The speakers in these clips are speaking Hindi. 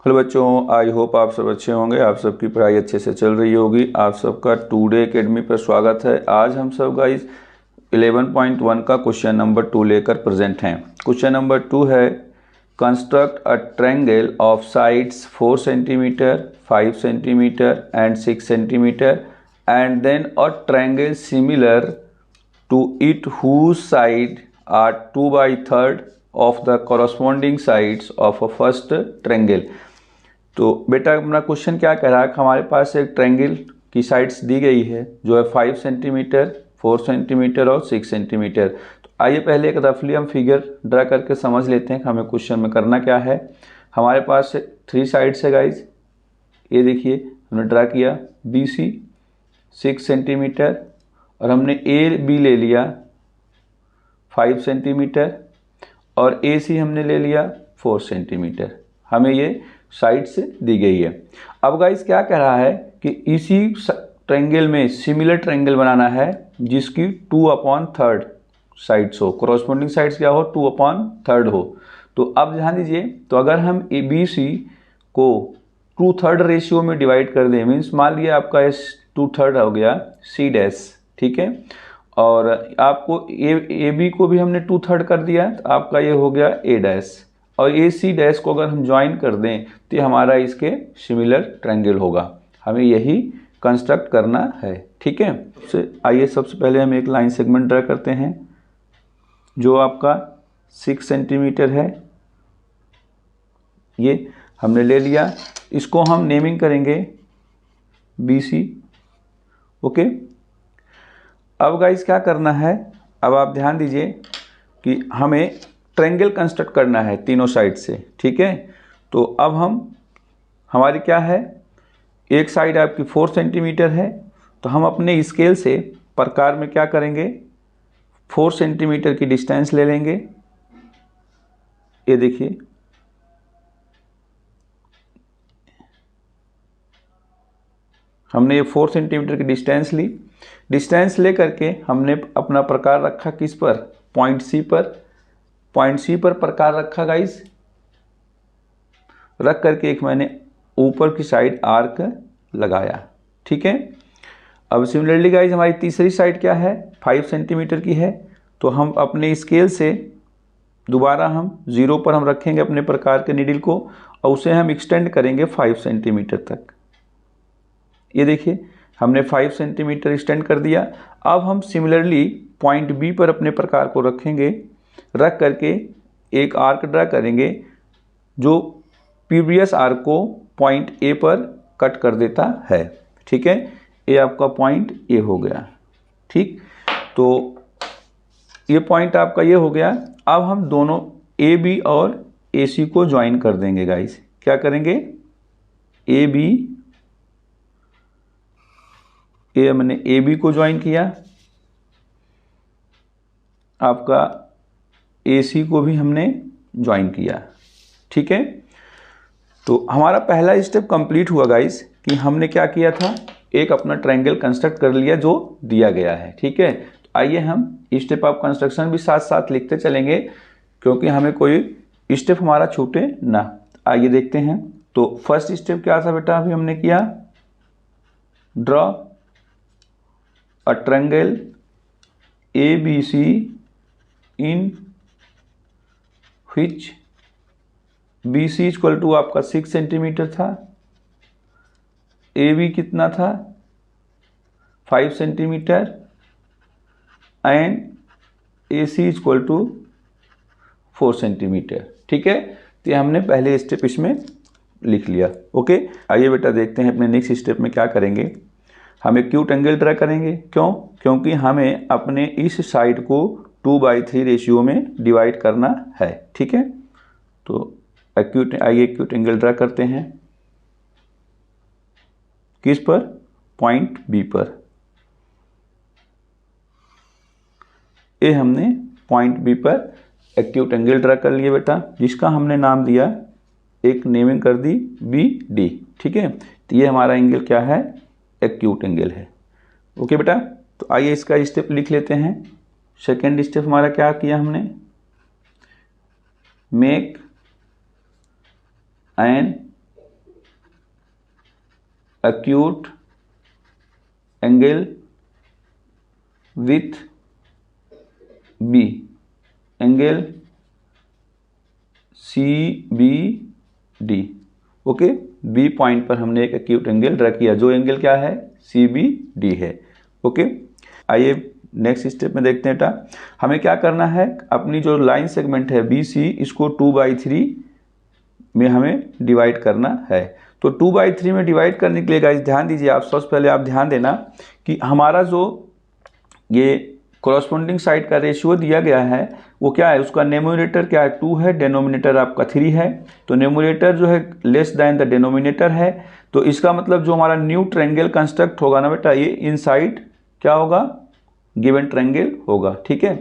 हेलो बच्चों, आई होप आप सब अच्छे होंगे। आप सबकी पढ़ाई अच्छे से चल रही होगी। आप सबका टुडे एकेडमी पर स्वागत है। आज हम सब गाइस 11.1 का क्वेश्चन नंबर 2 लेकर प्रेजेंट हैं। क्वेश्चन नंबर 2 है, construct a triangle of sides 4 centimetre, 5 centimetre and 6 centimetre and then a triangle similar to it whose side are 2/3 of the corresponding sides of a first triangle। तो बेटा अपना क्वेश्चन क्या कह रहा है कि हमारे पास एक ट्रायंगल की साइड्स दी गई है जो है 5 सेंटीमीटर, 4 सेंटीमीटर और 6 सेंटीमीटर। तो आइए पहले एक रफली हम फिगर ड्रा करके समझ लेते हैं कि हमें क्वेश्चन में करना क्या है। हमारे पास 3 साइड्स है गाइज। ये देखिए हमने ड्रा किया BC 6 सेंटीमीटर और हमने AB ले लिया 5 सेंटीमीटर और AC हमने ले लिया 4 सेंटीमीटर। हमें ये साइड से दी गई है। अब गाइस क्या कह रहा है कि इसी ट्रायंगल में सिमिलर ट्रायंगल बनाना है जिसकी 2/3 साइड्स हो, कोरोस्पोंडिंग साइड्स क्या हो, 2/3 हो। तो अब ध्यान दीजिए, तो अगर हम ABC को 2/3 रेशियो में डिवाइड कर दें, मीन्स मान लिया आपका इस 2/3 हो गया C डैश, ठीक है, और आपको AB को भी हमने 2/3 कर दिया तो आपका ये हो गया A डैश, और AC डैश को अगर हम ज्वाइन कर दें तो हमारा इसके सिमिलर ट्रायंगल होगा। हमें यही कंस्ट्रक्ट करना है, ठीक है। आइए सबसे पहले हम एक लाइन सेगमेंट ड्रा करते हैं जो आपका 6 सेंटीमीटर है। ये हमने ले लिया, इसको हम नेमिंग करेंगे BC, ओके। अब गाइस क्या करना है, अब आप ध्यान दीजिए कि हमें ट्रायंगल कंस्ट्रक्ट करना है तीनों साइड से, ठीक है। तो अब हमारी क्या है, एक साइड आपकी 4 सेंटीमीटर है, तो हम अपने स्केल से प्रकार में क्या करेंगे, 4 सेंटीमीटर की डिस्टेंस ले लेंगे। ये देखिए हमने ये 4 सेंटीमीटर की डिस्टेंस ली। डिस्टेंस ले करके हमने अपना प्रकार रखा किस पर, पॉइंट C पर। पॉइंट C पर प्रकार रखा गाइस, रख करके एक मैंने ऊपर की साइड आर्क लगाया, ठीक है। अब सिमिलरली गाइस हमारी तीसरी साइड क्या है, 5 सेंटीमीटर की है, तो हम अपने स्केल से दोबारा हम 0 पर हम रखेंगे अपने प्रकार के नीडल को और उसे हम एक्सटेंड करेंगे 5 सेंटीमीटर तक। ये देखिए हमने 5 सेंटीमीटर एक्सटेंड कर दिया। अब हम सिमिलरली पॉइंट B पर अपने प्रकार को रखेंगे, रख करके एक आर्क ड्रा करेंगे जो प्रीवियस आर्क को पॉइंट A पर कट कर देता है, ठीक है। ये आपका पॉइंट A हो गया, ठीक। तो ये पॉइंट आपका ये हो गया। अब हम दोनों AB और AC को ज्वाइन कर देंगे गाइस। क्या करेंगे, AB, ये मैंने AB को ज्वाइन किया, आपका AC को भी हमने ज्वाइन किया, ठीक है। तो हमारा पहला स्टेप कंप्लीट हुआ गाइस कि हमने क्या किया था, एक अपना ट्रायंगल कंस्ट्रक्ट कर लिया जो दिया गया है, ठीक है। तो आइए हम स्टेप ऑफ कंस्ट्रक्शन भी साथ साथ लिखते चलेंगे क्योंकि हमें कोई स्टेप हमारा छूटे ना। आइए देखते हैं। तो फर्स्ट स्टेप क्या था बेटा, अभी हमने किया, draw a triangle ABC in which BC equal to आपका 6 सेंटीमीटर था, AB कितना था 5 centimetre and AC equal to 4 centimetre, ठीक है। तो ये हमने पहले स्टेप इसमें लिख लिया, ओके। आइए बेटा देखते हैं अपने नेक्स्ट स्टेप में क्या करेंगे। हम एक एक्यूट एंगल ड्रा करेंगे, क्यों, क्योंकि हमें अपने इस साइड को 2/3 रेशियो में डिवाइड करना है, ठीक है। तो आइए एक्यूट एंगल ड्रा करते हैं किस पर, पॉइंट B पर। ये हमने पॉइंट B पर एक्यूट एंगल ड्रा कर लिए बेटा, जिसका हमने नाम दिया, एक नेमिंग कर दी BD, ठीक है। तो ये हमारा एंगल क्या है, एक्यूट एंगल है, ओके बेटा। तो आइए इसका स्टेप लिख लेते हैं। सेकेंड स्टेप हमारा क्या किया हमने, make an acute angle with B, angle CBD। Okay, B point पर हमने एक एक्यूट एंगल ड्रा किया, जो एंगल क्या है, CBD है। ओके, आइए नेक्स्ट स्टेप में देखते हैं। बेटा हमें क्या करना है, अपनी जो लाइन सेगमेंट है BC, इसको 2/3 में हमें डिवाइड करना है। तो 2/3 में डिवाइड करने के लिए गाइस ध्यान दीजिए, आप सबसे पहले आप ध्यान देना कि हमारा जो ये कॉरस्पॉन्डिंग साइड का रेशियो दिया गया है वो क्या है, उसका न्यूमरेटर क्या है, 2 है, डिनोमिनेटर आपका 3 है। तो न्यूमरेटर जो है लेस देन द डिनोमिनेटर है, तो इसका मतलब जो हमारा न्यू ट्रायंगल कंस्ट्रक्ट होगा ना बेटा, ये इनसाइड क्या होगा, गिवन ट्रायंगल होगा। ठीक है,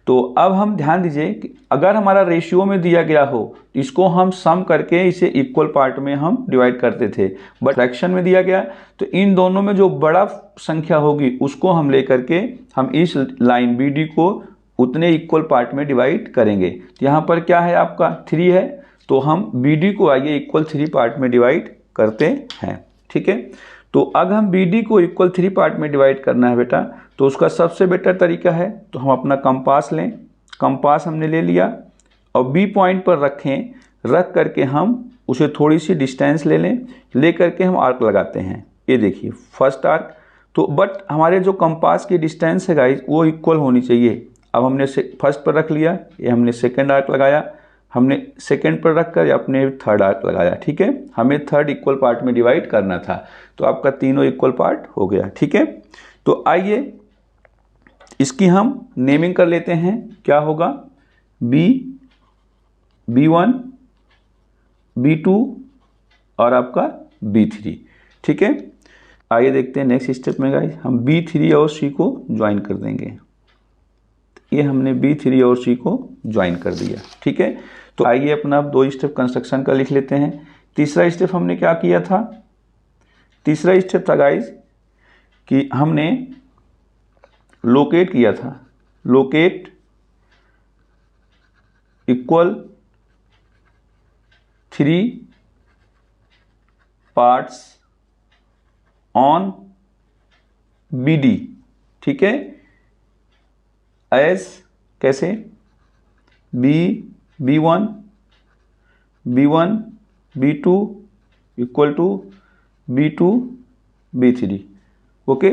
तो अब हम ध्यान दीजिए कि अगर हमारा रेशियो में दिया गया हो, इसको हम सम करके इसे इक्वल पार्ट में हम डिवाइड करते थे, बट फ्रैक्शन में दिया गया तो इन दोनों में जो बड़ा संख्या होगी उसको हम लेकर के हम इस लाइन BD को उतने इक्वल पार्ट में डिवाइड करेंगे। तो यहाँ पर क्या है, आपका 3 है, तो हम BD को आइए इक्वल 3 पार्ट में डिवाइड करते हैं। ठीक है, तो अब हम BD को इक्वल 3 पार्ट में डिवाइड करना है बेटा, तो उसका सबसे बेटर तरीका है, तो हम अपना कंपास लें, कंपास हमने ले लिया और B पॉइंट पर रखें, रख करके हम उसे थोड़ी सी डिस्टेंस ले लें, ले करके हम आर्क लगाते हैं। ये देखिए फर्स्ट आर्क, तो बट हमारे जो कंपास की डिस्टेंस है गाइस वो इक्वल होनी चाहिए। अब हमने फर्स्ट पर रख लिया, ये हमने सेकेंड आर्क लगाया, हमने सेकेंड पर रख कर अपने थर्ड आर्क लगाया। ठीक है, हमें थर्ड इक्वल पार्ट में डिवाइड करना था, तो आपका तीनों इक्वल पार्ट हो गया। ठीक है, तो आइए इसकी हम नेमिंग कर लेते हैं, क्या होगा, B1, B2 और आपका B3। ठीक है, आइए देखते हैं नेक्स्ट स्टेप में गाइस, हम B3 और C को ज्वाइन कर देंगे। ये हमने B3 और C को ज्वाइन कर दिया। ठीक है, तो आइए अपना 2 स्टेप कंस्ट्रक्शन का लिख लेते हैं। तीसरा स्टेप हमने क्या किया था, तीसरा स्टेप था गाइस कि हमने लोकेट किया था, locate equal 3 parts on BD। ठीक है, एज कैसे, B1 B2 equal to B2 B3। Okay,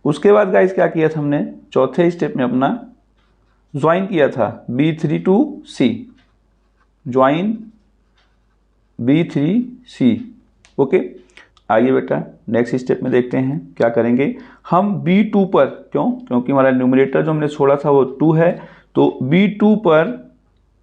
उसके बाद गाइस क्या किया था हमने, चौथे स्टेप में अपना ज्वाइन किया था B3 to C, join B3C। Okay, आइए बेटा नेक्स्ट स्टेप में देखते हैं क्या करेंगे। हम B2 पर, क्योंकि हमारा न्यूमरेटर जो हमने छोड़ा था वो 2 है, तो B2 पर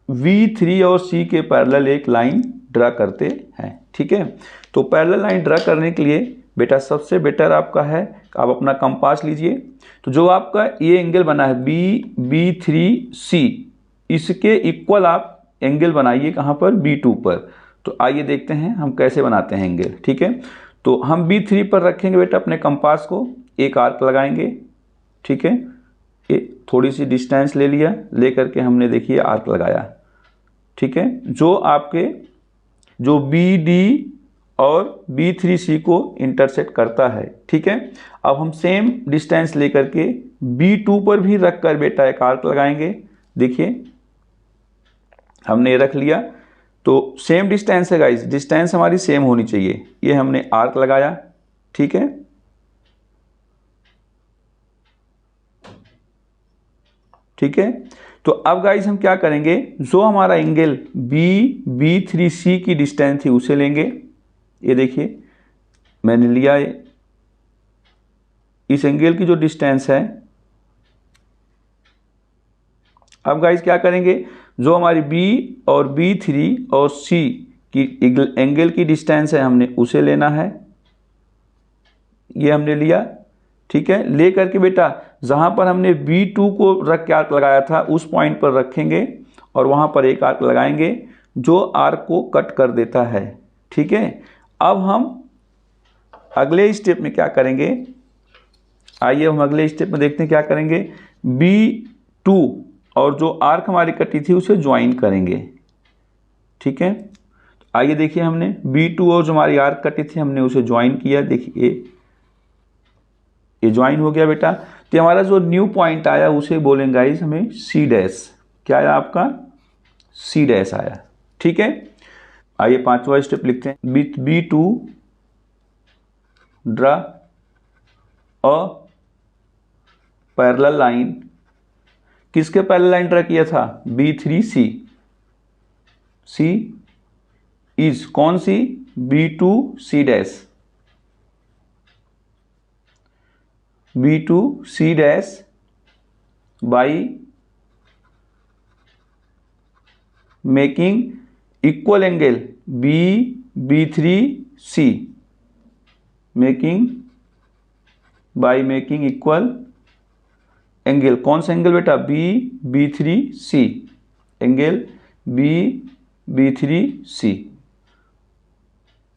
V3 और C के पैरेलल एक लाइन ड्रा करते हैं। ठीक है, तो पैरेलल लाइन ड्रा करने के लिए बेटा सबसे बेटर आपका है, आप अपना कंपास लीजिए, तो जो आपका ये एंगल बना है B3C, इसके इक्वल आप एंगल बनाइए कहाँ पर, B2 पर। तो आइए देखते हैं हम कैसे बनाते हैं एंगल। ठीक है, तो हम B3 पर रखेंगे बेटा अपने कंपास को, एक आर्क लगाएंगे। ठीक है, ये थोड़ी सी डिस्टेंस ले लिया, ले करके हमने देखिए आर्क लगाया। ठीक है, जो आपके जो BD और B3C को इंटरसेक्ट करता है। ठीक है, अब हम सेम डिस्टेंस लेकर के B2 पर भी रख कर बेटा एक आर्क लगाएंगे। देखिए हमने रख लिया, तो सेम डिस्टेंस है गाइस, डिस्टेंस हमारी सेम होनी चाहिए। ये हमने आर्क लगाया। ठीक है, ठीक है, तो अब गाइस हम क्या करेंगे, जो हमारा एंगल B3C की डिस्टेंस थी उसे लेंगे। ये देखिए मैंने लिया, इस एंगल की जो डिस्टेंस है। अब गाइस क्या करेंगे, जो हमारी B और B3 और C की एंगल की डिस्टेंस है हमने उसे लेना है। ये हमने लिया। ठीक है, ले करके बेटा जहां पर हमने B2 को रख के आर्क लगाया था उस पॉइंट पर रखेंगे और वहां पर एक आर्क लगाएंगे जो आर्क को कट कर देता है। ठीक है, अब हम अगले स्टेप में क्या करेंगे, आइए हम अगले स्टेप में देखते हैं क्या करेंगे। B2 और जो आर्क हमारी कटी थी उसे ज्वाइन करेंगे। ठीक है, आइए देखिए, हमने B2 और जो हमारी आर्क कटी थी हमने उसे ज्वाइन किया। देखिए ये ज्वाइन हो गया बेटा। तो हमारा जो न्यू पॉइंट आया उसे बोलेंगे गाइस हमें C डैश। क्या आया आपका? C डैश आया। ठीक है, आइए पांचवा स्टेप लिखते हैं। B2 draw a parallel line. किसके पैरेलल लाइन ड्रा किया था? B3C। C इज कौन सी? B2C dash. B2C dash by making equal angle B3C। Making by making equal angle. कौन सा एंगल बेटा? B3C। Angle B3C।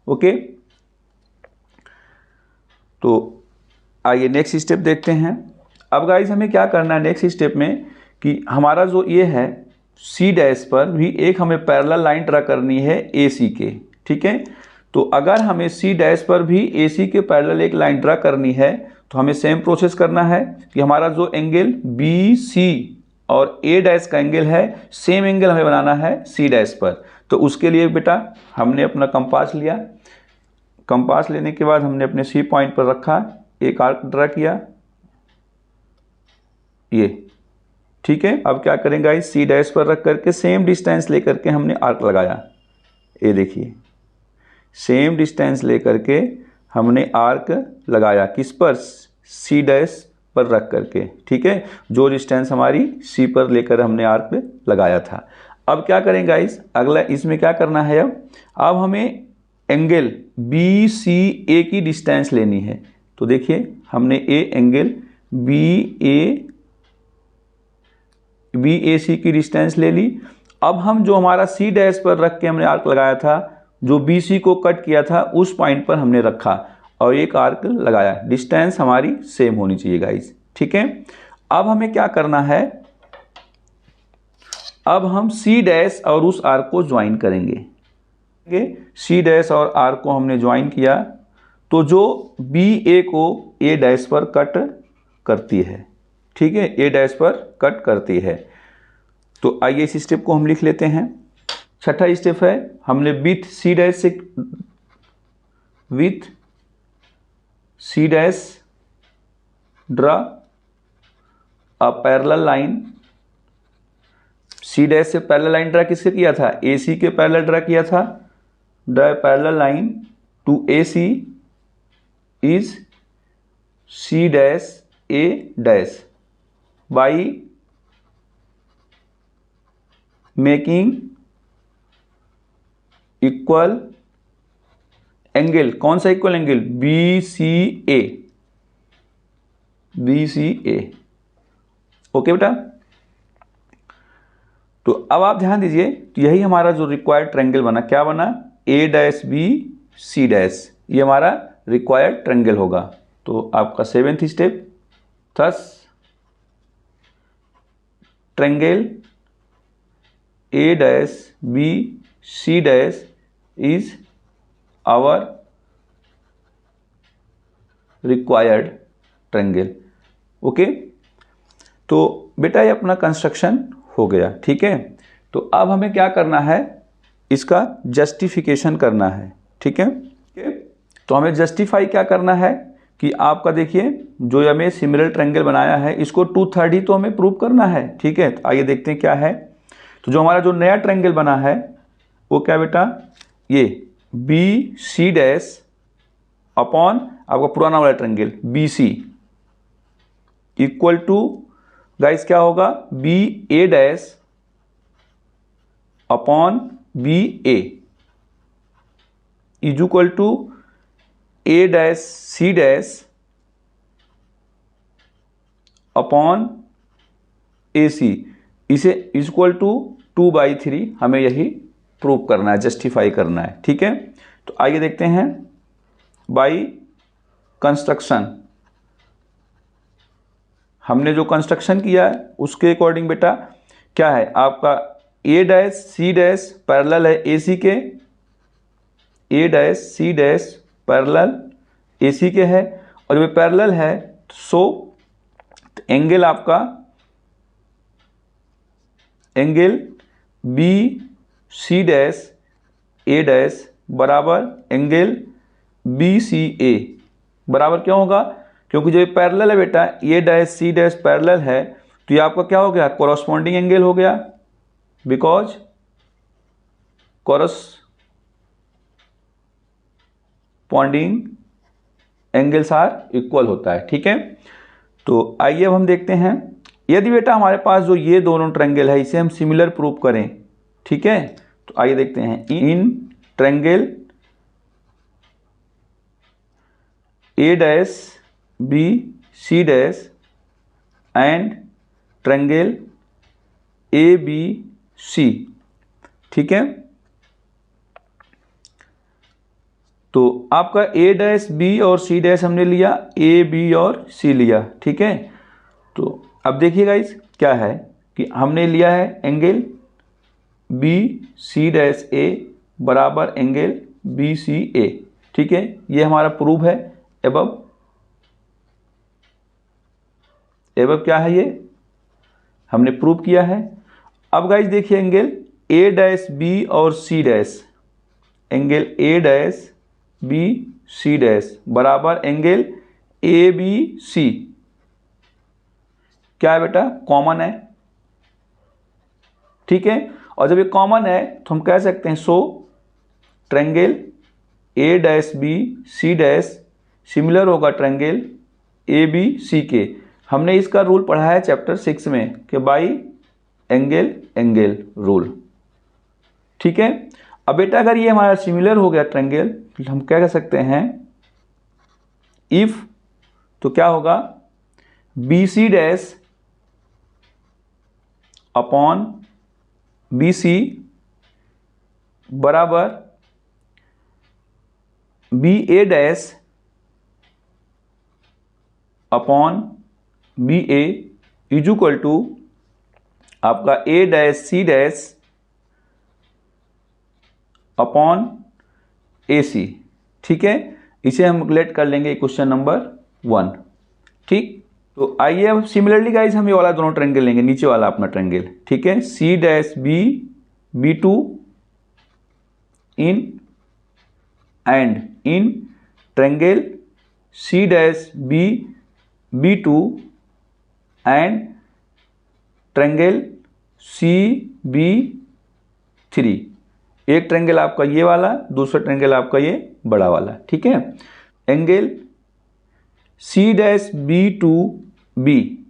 ओके, तो आइए नेक्स्ट स्टेप देखते हैं। अब गाइस हमें क्या करना है नेक्स्ट स्टेप में कि हमारा जो ये है C डैश पर भी एक हमें पैरेलल लाइन ड्रा करनी है AC के। ठीक है, तो अगर हमें C डैश पर भी AC के पैरेलल एक लाइन ड्रा करनी है तो हमें सेम प्रोसेस करना है कि हमारा जो एंगल BC और A डैश का एंगल है सेम एंगल हमें बनाना है C डैश पर। तो उसके लिए बेटा हमने अपना कंपास लिया। कंपास लेने के बाद हमने अपने C पॉइंट पर रखा, एक आर्क ड्रा किया ये। ठीक है, अब क्या करेंगे गाइस? C डैश पर रख करके सेम डिस्टेंस लेकर के हमने आर्क लगाया। ये देखिए सेम डिस्टेंस लेकर के हमने आर्क लगाया। किस पर? C डैश पर रख करके। ठीक है, जो डिस्टेंस हमारी C पर लेकर हमने आर्क लगाया था। अब क्या करेंगे गाइस? अगला इसमें क्या करना है? अब हमें एंगल BCA की डिस्टेंस लेनी है। तो देखिए हमने एंगल BAC की डिस्टेंस ले ली। अब हम जो हमारा C डैश पर रख के हमने आर्क लगाया था, जो BC को कट किया था उस पॉइंट पर हमने रखा और एक आर्क लगाया। डिस्टेंस हमारी सेम होनी चाहिए गाइस। ठीक है, अब हमें क्या करना है? अब हम C डैश और उस आर्क को ज्वाइन करेंगे। C डैश और आर्क को हमने ज्वाइन किया तो जो BA को A डैश पर कट करती है। ठीक है, A डैश पर कट करती है। तो आइए इस स्टेप को हम लिख लेते हैं। छठा स्टेप है हमने with C dash draw a parallel line. C dash से पैरेलल लाइन ड्रा किससे किया था? AC के पैरेलल ड्रा किया था। Draw parallel line to AC is C dash A dash by making equal angle. कौन सा इक्वल एंगल? BCA। ओके बेटा, तो अब आप ध्यान दीजिए, तो यही हमारा जो रिक्वायर्ड ट्रायंगल बना। क्या बना? A dash B C dash, ये हमारा रिक्वायर्ड ट्रायंगल होगा। तो आपका seventh step, thus triangle A dash B C dash is our required triangle. Okay, तो बेटा ये अपना कंस्ट्रक्शन हो गया। ठीक है, तो अब हमें क्या करना है? इसका जस्टिफिकेशन करना है। ठीक है, तो हमें जस्टिफाई क्या करना है कि आपका देखिए जो हमें सिमिलर ट्रायंगल बनाया है इसको 2/3 ही तो हमें प्रूव करना है। ठीक है, तो आइए देखते हैं क्या है। तो जो हमारा जो नया ट्रायंगल बना है वो क्या बेटा? ये BC डैश अपॉन आपका पुराना वाला triangle BC equal to guys क्या होगा? BA dash upon BA is equal to A dash C dash upon AC। इसे इक्वल टू 2/3 हमें यही प्रूव करना है, जस्टिफाई करना है। ठीक है, तो आइए देखते हैं बाई कंस्ट्रक्शन। हमने जो कंस्ट्रक्शन किया है उसके अकॉर्डिंग बेटा क्या है आपका? A dash C dash parallel है AC के A dash C dash parallel A C के है, और जब पैरेलल है सो एंगल आपका angle B C dash A dash बराबर एंगल बी सी ए बराबर क्यों होगा? क्योंकि जो ये पैरेलल है बेटा, A dash C dash parallel है, तो ये आपका क्या हो गया? कॉरस्पॉन्डिंग एंगल हो गया, because corresponding angles are equal होता है। ठीक है, तो आइए अब हम देखते हैं, यदि बेटा हमारे पास जो ये दोनों ट्रायंगल है इसे हम सिमिलर प्रूव करें। ठीक है, तो आइए देखते हैं, in triangle A dash B C dash and triangle A B C. ठीक है, तो आपका ए डैश बी और सी डैश हमने लिया, ए बी और सी लिया। ठीक है, तो अब देखिए गाइस क्या है कि हमने लिया है एंगल बी सी डैश ए बराबर एंगल बी सी ए। ठीक है, ये हमारा प्रूफ है। एबव क्या है, ये हमने प्रूव किया है। अब गाइस देखिए एंगल ए डैश बी और C dash, angle A dash B C dash बराबर एंगल ए बी सी क्या है बेटा? कॉमन है। ठीक है, और जब ये कॉमन है तो हम कह सकते हैं so triangle A dash B C dash similar होगा ट्रायंगल ए बी सी के। हमने इसका रूल पढ़ा है चैप्टर 6 में कि बाई एंगल एंगल रूल। ठीक है, अब बेटा अगर ये हमारा सिमिलर हो गया ट्रायंगल तो हम क्या कह सकते हैं, इफ, तो क्या होगा, B C dash upon B C बराबर B A dash upon B A is equal to आपका A dash C dash upon A C. ठीक है, इसे हम रिलेट कर लेंगे क्वेश्चन नंबर 1। ठीक, तो आइए अब सिमिलरली गाइस हम ये वाला दोनों ट्रायंगल लेंगे, नीचे वाला अपना ट्रायंगल। ठीक है, C dash B B two in and in triangle C dash B B two and triangle C B three. एक ट्रायंगल आपका ये वाला, दूसरा ट्रायंगल आपका ये बड़ा वाला। ठीक है, angle C dash B two B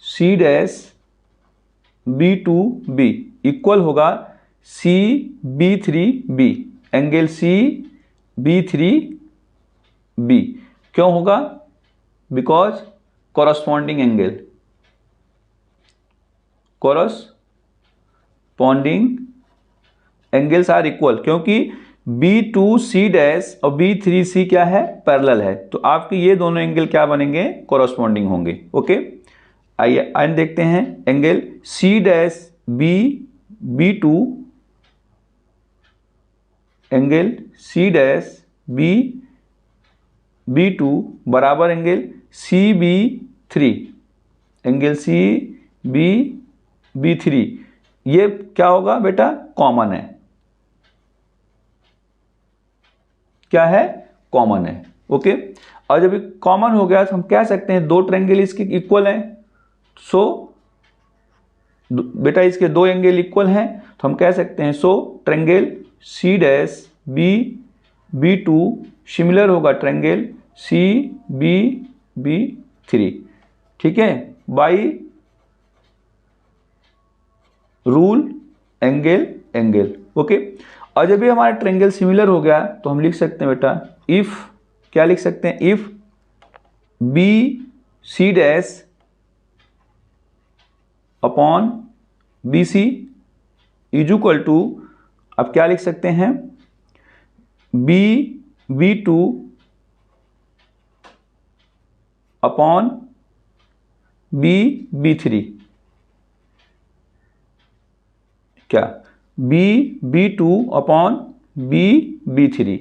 C dash B two B equal होगा C B three B, angle C B three B क्यों होगा? Because corresponding angle, corresponding angles are equal, क्योंकि बी टू सी डैश और बी थ्री सी क्या है? पैरेलल है, तो आपके ये दोनों एंगल क्या बनेंगे? कॉरस्पॉन्डिंग होंगे। ओके, आइए आइए देखते हैं angle C dash B B two, angle C dash B B two बराबर angle C B three, angle C B B three. ये क्या होगा बेटा? कॉमन है। क्या है? कॉमन है। ओके, और जब कॉमन हो गया तो हम कह सकते हैं दो ट्रायंगल इसके इक्वल हैं, सो बेटा इसके दो एंगल इक्वल हैं, तो हम कह सकते हैं so triangle C dash B B two similar होगा triangle C B B three. ठीक है, by rule angle angle. Okay, और जब भी हमारा ट्रायंगल सिमिलर हो गया तो हम लिख सकते हैं बेटा इफ, क्या लिख सकते हैं? If B C dash upon B C is equal to, अब क्या लिख सकते हैं? B B two upon B B three, क्या? B B two upon B3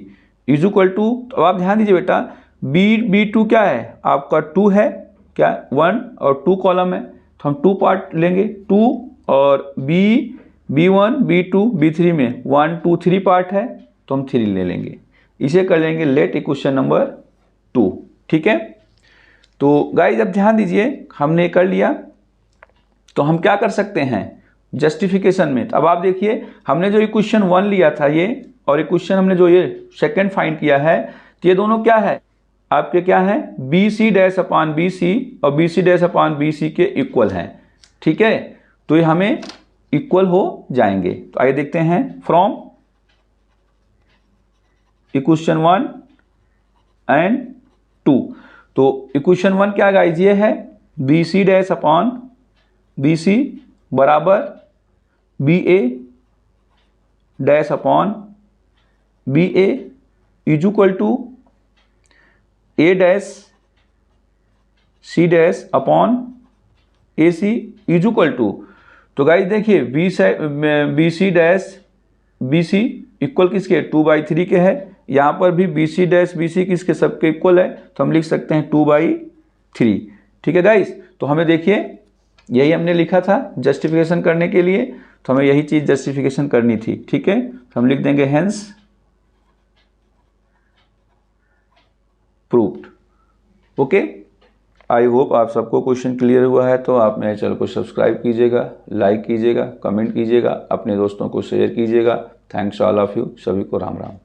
is equal to, अब आप ध्यान दीजिए बेटा, B2 क्या है आपका 2 है, क्या 1 और 2 कॉलम है, तो हम 2 पार्ट लेंगे 2, और B1 B2 B3 में 1 2 3 पार्ट है तो हम 3 ले लेंगे, इसे कर लेंगे लेट इक्वेशन नंबर 2। ठीक है, तो गाइस अब ध्यान दीजिए, हमने कर लिया तो हम क्या कर सकते हैं जस्टिफिकेशन में। अब आप देखिए हमने जो इक्वेशन 1 लिया था ये, और इक्वेशन हमने जो ये सेकंड फाइंड किया है, तो ये दोनों क्या है आपके, क्या है BC' और BC' के इक्वल हैं। ठीक है, तो ये हमें इक्वल हो जाएंगे। तो आइए देखते हैं फ्रॉम इक्वेशन 1 एंड 2। तो इक्वेशन 1 क्या गाइस ये है BC' बराबर BA' is equal to AC' AC is equal to, तो गाइस देखिए BC' इक्वल किसके 2/3 के है, यहाँ पर भी BC' किसके सबके इक्वल है, तो हम लिख सकते हैं 2/3। ठीक है गाइस, तो हमें देखिए यही हमने लिखा था जस्टिफिकेशन करने के लिए, तो हमें यही चीज जस्टिफिकेशन करनी थी। ठीक है, तो हम लिख देंगे hence proved. Okay, I hope आप सबको क्वेश्चन क्लियर हुआ है। तो आप मेरे चैनल को सब्सक्राइब कीजिएगा, लाइक कीजिएगा, कमेंट कीजिएगा, अपने दोस्तों को शेयर कीजिएगा। थैंक्स ऑल ऑफ यू, सभी को राम राम।